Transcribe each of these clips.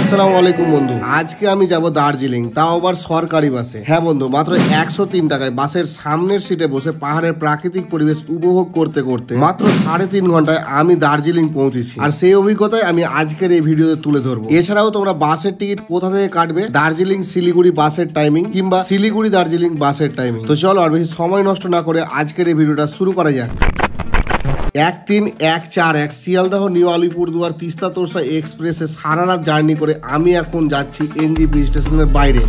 আসসালামু আলাইকুম বন্ধু, আজকে আমি যাব দার্জিলিং, তাও আবার সরকারি বাসে। হ্যাঁ বন্ধু, মাত্র 103 টাকায় বাসের সামনের সিটে বসে পাহাড়ের প্রাকৃতিক পরিবেশ উপভোগ করতে করতে মাত্র 3.5 ঘন্টায় আমি দার্জিলিং পৌঁছেছি। আর সেই অভিজ্ঞতায় আমি আজকের এই ভিডিওতে তুলে ধরবো। এছাড়াও তোমরা বাসের টিকিট কোথা থেকে কাটবে, দার্জিলিং শিলিগুড়ি বাসের টাইমিং কিংবা শিলিগুড়ি দার্জিলিং বাসের টাইমিং। তো চলো আর বেশি সময় নষ্ট না করে আজকের এই ভিডিওটা শুরু করা যাক। 1341 শিয়ালদহ নিউ আলিপুরদুয়ার তিস্তা তোরসা এক্সপ্রেসে সারা রাত জার্নি করে আমি এখন যাচ্ছি এনজিপি স্টেশনের বাইরে।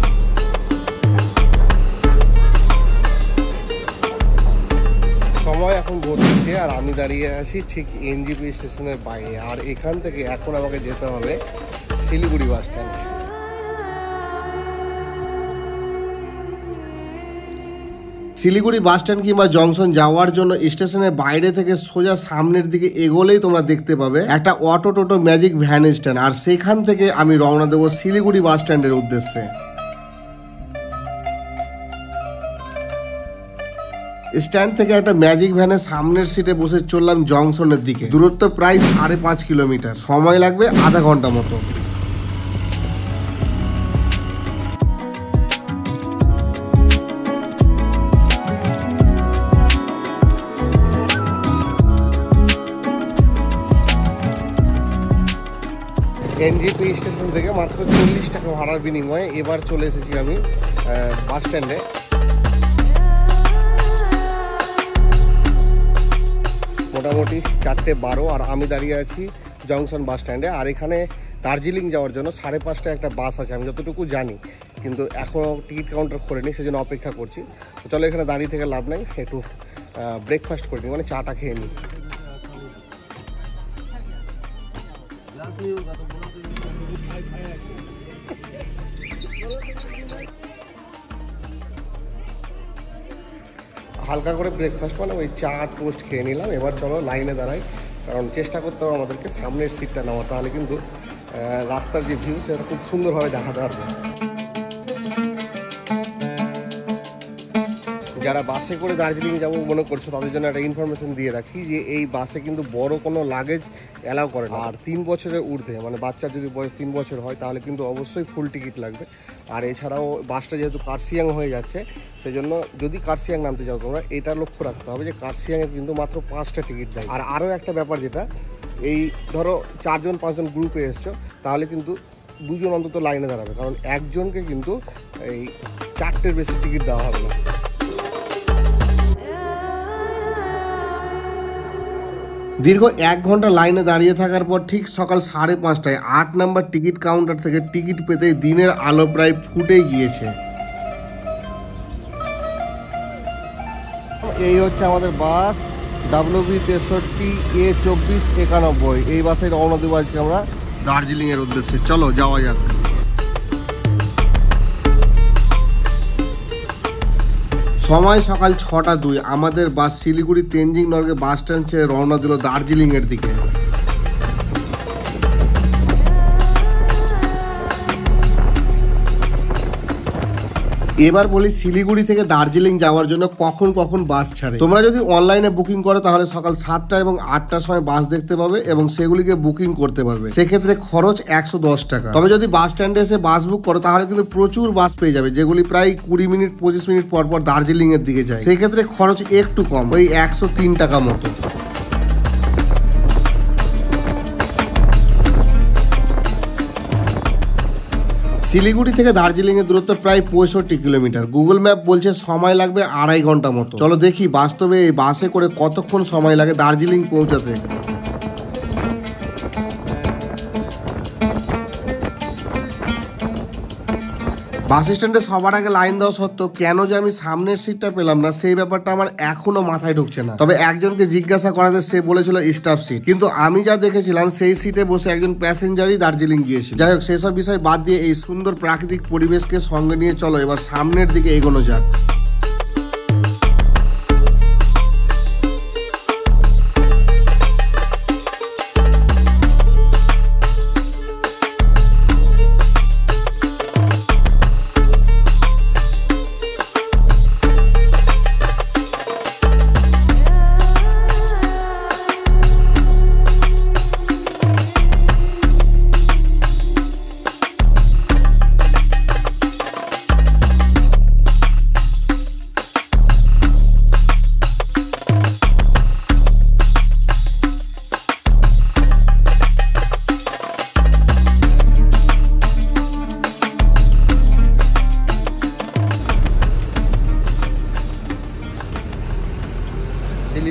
সময় এখন ঘটছে আর আমি দাঁড়িয়ে আছি ঠিক এনজিপি স্টেশনের বাইরে। আর এখান থেকে এখন আমাকে যেতে হবে Siliguri bus stand. Siliguri bus stand কিংবা জংশন যাওয়ার জন্য স্টেশনের বাইরে থেকে সোজা সামনের দিকে এগোলেই তোমরা দেখতে পাবে একটা অটো টোটো ম্যাজিক ভ্যান স্ট্যান্ড। আর সেখান থেকে আমি রওনা দেবো শিলিগুড়ি বাস স্ট্যান্ডের উদ্দেশ্যে। স্ট্যান্ড থেকে একটা ম্যাজিক ভ্যানের সামনের সিটে বসে চললাম জংশনের দিকে। দূরত্ব প্রায় 5.5 কিলোমিটার, সময় লাগবে আধা ঘন্টা মতো। এনজিপি স্টেশন থেকে মাত্র 40 টাকা ভাড়ার বিনিময়ে এবার চলে এসেছি আমি বাস স্ট্যান্ডে। মোটামুটি 4:12 আর আমি দাঁড়িয়ে আছি জংশন বাস স্ট্যান্ডে। আর এখানে দার্জিলিং যাওয়ার জন্য 5:30টায় একটা বাস আছে, আমি যতটুকু জানি, কিন্তু এখনও টিকিট কাউন্টার খোলেনি, সেজন্য অপেক্ষা করছি। তো চলো, এখানে দাঁড়িয়ে থেকে লাভ নাই, একটু ব্রেকফাস্ট করে নিই, মানে চাটা খেয়ে নিই। হালকা করে ব্রেকফাস্ট মানে ওই চা টোস্ট খেয়ে নিলাম। এবার চলো লাইনে দাঁড়াই, কারণ চেষ্টা করতে হবে আমাদেরকে সামনের সিটটা নেওয়া, তাহলে কিন্তু রাস্তার যে ভিউ সেটা খুব সুন্দরভাবে দেখাতে পারবো। যারা বাসে করে দার্জিলিং যাবো মনে করছো তাদের জন্য একটা ইনফরমেশন দিয়ে রাখি যে এই বাসে কিন্তু বড় কোনো লাগেজ অ্যালাউ করে না। আর 3 বছরের ঊর্ধ্বে, মানে বাচ্চার যদি বয়স 3 বছর হয় তাহলে কিন্তু অবশ্যই ফুল টিকিট লাগবে। আর এছাড়াও বাসটা যেহেতু কার্শিয়াং হয়ে যাচ্ছে, সেজন্য যদি কার্শিয়াং নামতে যাও তোমরা, এটা লক্ষ্য রাখতে হবে যে কার্শিয়াংয়ের কিন্তু মাত্র 5টা টিকিট দেয়। আর আরও একটা ব্যাপার, যেটা এই ধরো 4-5জন গ্রুপে এসছো, তাহলে কিন্তু 2জন অন্তত লাইনে দাঁড়াবে, কারণ একজনকে কিন্তু এই 4টের বেশি টিকিট দেওয়া হবে না। দীর্ঘ 1 ঘন্টা লাইনে দাঁড়িয়ে থাকার পর ঠিক সকাল 5:30টায় 8 নম্বর টিকিট কাউন্টার থেকে টিকিট পেতেই দিনের আলো প্রায় ফুটেই গিয়েছে। এই হচ্ছে আমাদের বাস WB63A2491। এই বাসে রওনা দেবো আজকে আমরা দার্জিলিং এর উদ্দেশ্যে। চলো যাওয়া যাক। সময় সকাল 6:02। আমাদের বাস শিলিগুড়ি তেনজিং নর্গে বাস স্ট্যান্ড ছেড়ে রওনা দিল দার্জিলিং এর দিকে। এবার বলি শিলিগুড়ি থেকে দার্জিলিং যাওয়ার জন্য কখন কখন বাস ছাড়ে। তোমরা যদি অনলাইনে বুকিং করো তাহলে সকাল 7টা এবং 8টার সময় বাস দেখতে পাবে এবং সেগুলিকে বুকিং করতে পারবে। সেক্ষেত্রে খরচ 110 টাকা। তবে যদি বাস স্ট্যান্ডে এসে বাস বুক করো তাহলে কিন্তু প্রচুর বাস পেয়ে যাবে, যেগুলি প্রায় 20-25 মিনিট পর পর দার্জিলিং এর দিকে যায়। সেক্ষেত্রে খরচ একটু কম, ওই 103 টাকা মতো। শিলিগুড়ি থেকে দার্জিলিং এর দূরত্ব প্রায় 65 কিলোমিটার। গুগল ম্যাপ বলছে সময় লাগবে 2.5 ঘন্টা মতো। চলো দেখি বাস্তবে এই বাসে করে কতক্ষণ সময় লাগে দার্জিলিং পৌঁছাতে। বাস স্ট্যান্ডে সবার আগে লাইন দেওয়া সত্ত্বেও কেন যে আমি সামনের সিটটা পেলাম না, সেই ব্যাপারটা আমার এখনো মাথায় ঢুকছে না। তবে একজনকে জিজ্ঞাসা করাতে সে বলেছিল স্টাফ সিট, কিন্তু আমি যা দেখেছিলাম সেই সিটে বসে একজন প্যাসেঞ্জারই দার্জিলিং গিয়েছিল। যাই হোক, সেসব বিষয় বাদ দিয়ে এই সুন্দর প্রাকৃতিক পরিবেশকে সঙ্গে নিয়ে চলো এবার সামনের দিকে এগোনো যাক।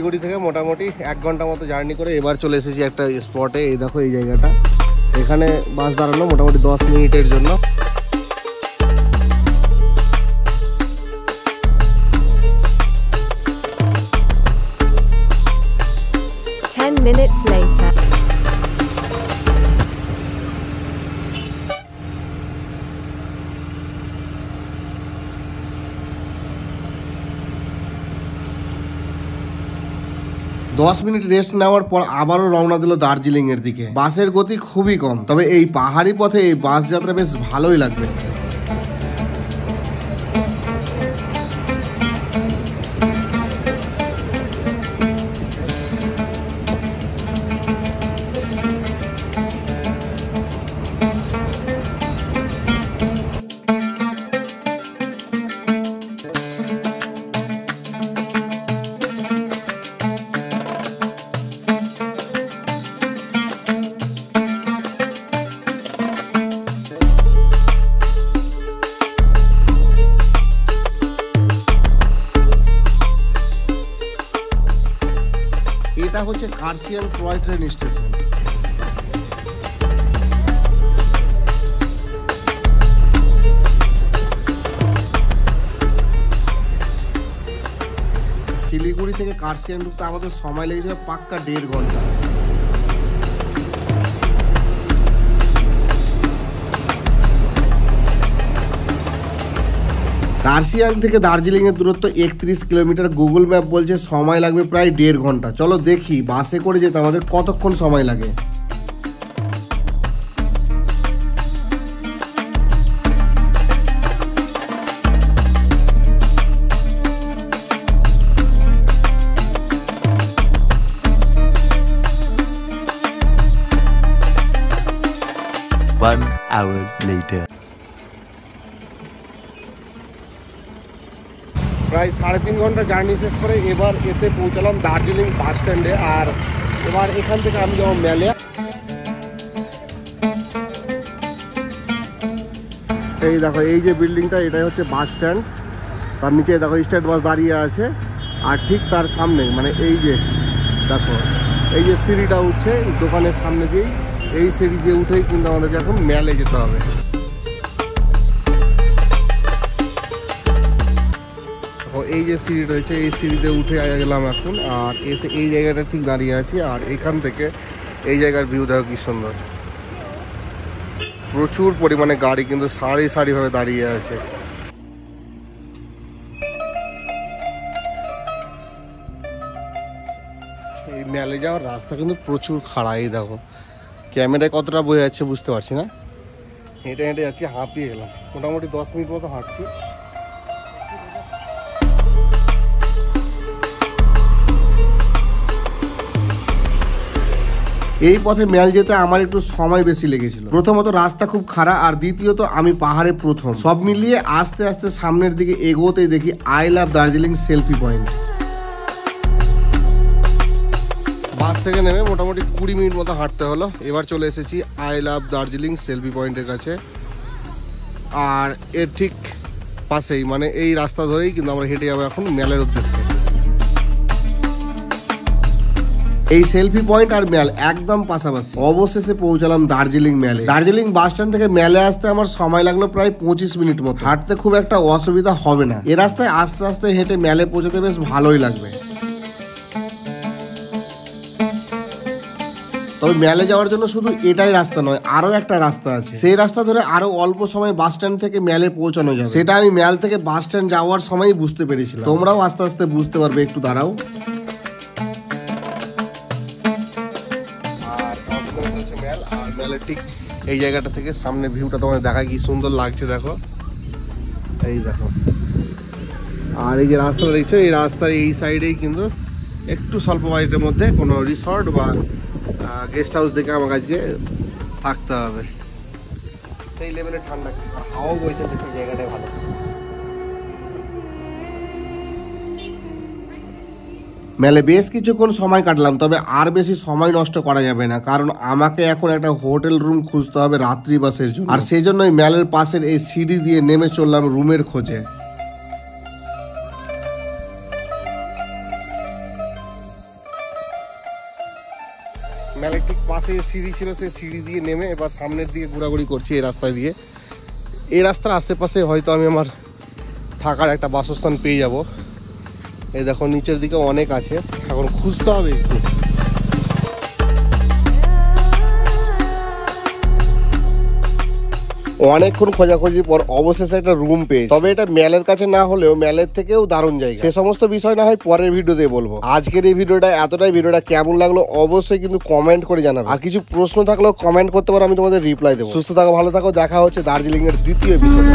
শিলিগুড়ি থেকে মোটামুটি 1 ঘন্টা মতো জার্নি করে এবার চলে এসেছি একটা স্পটে। এই দেখো এই জায়গাটা, এখানে বাস দাঁড়ানো মোটামুটি 10 মিনিটের জন্য। Minutes later. মিনিট রেস্ট নেওয়ার পর আবারও রওনা দিল দার্জিলিং এর দিকে। বাসের গতি খুবই কম, তবে এই পাহাড়ি পথে এই বাস যাত্রা বেশ ভালোই লাগবে। এটা হচ্ছে Kurseong toy train station. Siliguri থেকে কার্সিয়াং ঢুকতে আমাদের সময় লেগেছিল পাক্কা 1.5 ঘন্টা। কার্সিয়াং থেকে দার্জিলিং এর দূরত্ব 31 কিলোমিটার। গুগল ম্যাপ বলছে সময় লাগবে প্রায় 1.5 ঘন্টা। চলো দেখি বাসে করে যেতে আমাদের কতক্ষণ সময় লাগে। One hour later. প্রায় 3.5 ঘন্টা জার্নি শেষ করে এবার এসে পৌঁছালাম দার্জিলিং বাস স্ট্যান্ডে। আর এবার এখান থেকে আমি যাবো মেলে। এই দেখো এই যে বিল্ডিংটা, এটাই হচ্ছে বাস স্ট্যান্ড। তার নিচে দেখো স্টেট বাস দাঁড়িয়ে আছে, আর ঠিক তার সামনে মানে এই যে দেখো এই যে সিঁড়িটা উঠছে দোকানের সামনে দিয়েই, এই সিঁড়ি দিয়ে উঠেই কিন্তু আমাদেরকে এখন মেলে যেতে হবে। এই যে সিঁড়ি রয়েছে এই সিঁড়িতে উঠে গেলাম এখন, আর এসে এই জায়গাটা ঠিক দাঁড়িয়ে আছি। আর এখান থেকে এই জায়গার ভিউ দেখো কি সুন্দর, প্রচুর পরিমাণে গাড়ি কিন্তু সারি সারিভাবে দাঁড়িয়ে আছে। এই মেলে যাওয়ার রাস্তা কিন্তু প্রচুর খাড়া। এই দেখো ক্যামেরায় কতটা বোঝা যাচ্ছে বুঝতে পারছি না। হেঁটে হেঁটে যাচ্ছি, হাঁপিয়ে গেলাম। মোটামুটি 10 মিনিট মতো হাঁটছি। এই পথে মেল যেতে আমার একটু সময় বেশি লেগেছিল। প্রথমত রাস্তা খুব খারাপ, আর দ্বিতীয়ত আমি পাহাড়ে প্রথম। সব মিলিয়ে আস্তে আস্তে সামনের দিকে এগোতেই দেখি I love Darjeeling selfie point. Bus থেকে নেমে মোটামুটি 20 মিনিট মতো হাঁটতে হলো। এবার চলে এসেছি আই লাভ দার্জিলিং সেলফি পয়েন্টের কাছে। আর এর ঠিক পাশেই মানে এই রাস্তা ধরেই কিন্তু আমরা হেঁটে যাবো এখন মেলের উদ্দেশ্যে। এই সেলফি পয়েন্ট আর মেল একদম পাশাপাশি। অবশেষে পৌঁছালাম দার্জিলিং মেলে। দার্জিলিং বাস স্ট্যান্ড থেকে মেলে আসতে আমার সময় লাগলো প্রায় 25 মিনিট মতো। হাঁটতে খুব একটা অসুবিধা হবে না। এ রাস্তায় আস্তে আস্তে হেঁটে মেলে পৌঁছাতে বেশ ভালোই লাগবে। তবে মেলে যাওয়ার জন্য শুধু এটাই রাস্তা নয়, আরো একটা রাস্তা আছে। সেই রাস্তা ধরে আরো অল্প সময় বাস স্ট্যান্ড থেকে মেলে পৌঁছানো যাবে। সেটা আমি মেল থেকে বাস স্ট্যান্ড যাওয়ার সময় বুঝতে পেরেছিলাম। তোমরাও আস্তে আস্তে বুঝতে পারবে, একটু দাঁড়াও। ঠিক এই জায়গাটা থেকে সামনে ভিউটা তোমাদের দেখা কি সুন্দর লাগছে দেখো। এই দেখো, আর এই যে রাস্তা দেখছো, এই রাস্তার এই সাইডেই কিন্তু একটু স্বল্প বাজেটের মধ্যে কোনো রিসর্ট বা গেস্ট হাউস দেখে আমার কাছে থাকতে হবে। সেই লেভেলে ঠান্ডা, হাওয়াও বইছে, সেই জায়গাটাই ভালো। মেলে বেশ কিছুক্ষণ সময় কাটলাম, তবে আর বেশি সময় নষ্ট করা যাবে না, কারণ আমাকে এখন একটা হোটেল রুম খুঁজতে হবে রাত্রি বাসের জন্য। আর সেই জন্যই মেলের পাশের এই সিঁড়ি দিয়ে নেমে চললাম রুমের খোঁজে। মেলার ঠিক পাশে সিঁড়ি ছিল, সেই সিঁড়ি দিয়ে নেমে এবার সামনের দিকে ঘোরাঘুরি করছি এই রাস্তায় দিয়ে। এই রাস্তার আশেপাশে হয়তো আমি আমার থাকার একটা বাসস্থান পেয়ে যাব। এই দেখো নিচের দিকে অনেক আছে, এখন খুঁজতে হবে একটু। অনেকক্ষণ খোঁজাখুঁজির পর অবশেষে একটা রুম পেয়েছি, তবে এটা ম্যালের কাছে না হলেও ম্যালের থেকেও দারুণ জায়গা। সে সমস্ত বিষয় না হয় পরের ভিডিওতে বলবো। আজকের এই ভিডিওটা এতটাই, ভিডিওটা কেমন লাগলো অবশ্যই কিন্তু কমেন্ট করে জানাবে। আর কিছু প্রশ্ন থাকলেও কমেন্ট করতে পারো, আমি তোমাদের রিপ্লাই দেবো। সুস্থ থাকো, ভালো থাকো, দেখা হচ্ছে দার্জিলিং এর দ্বিতীয় এপিসোডে।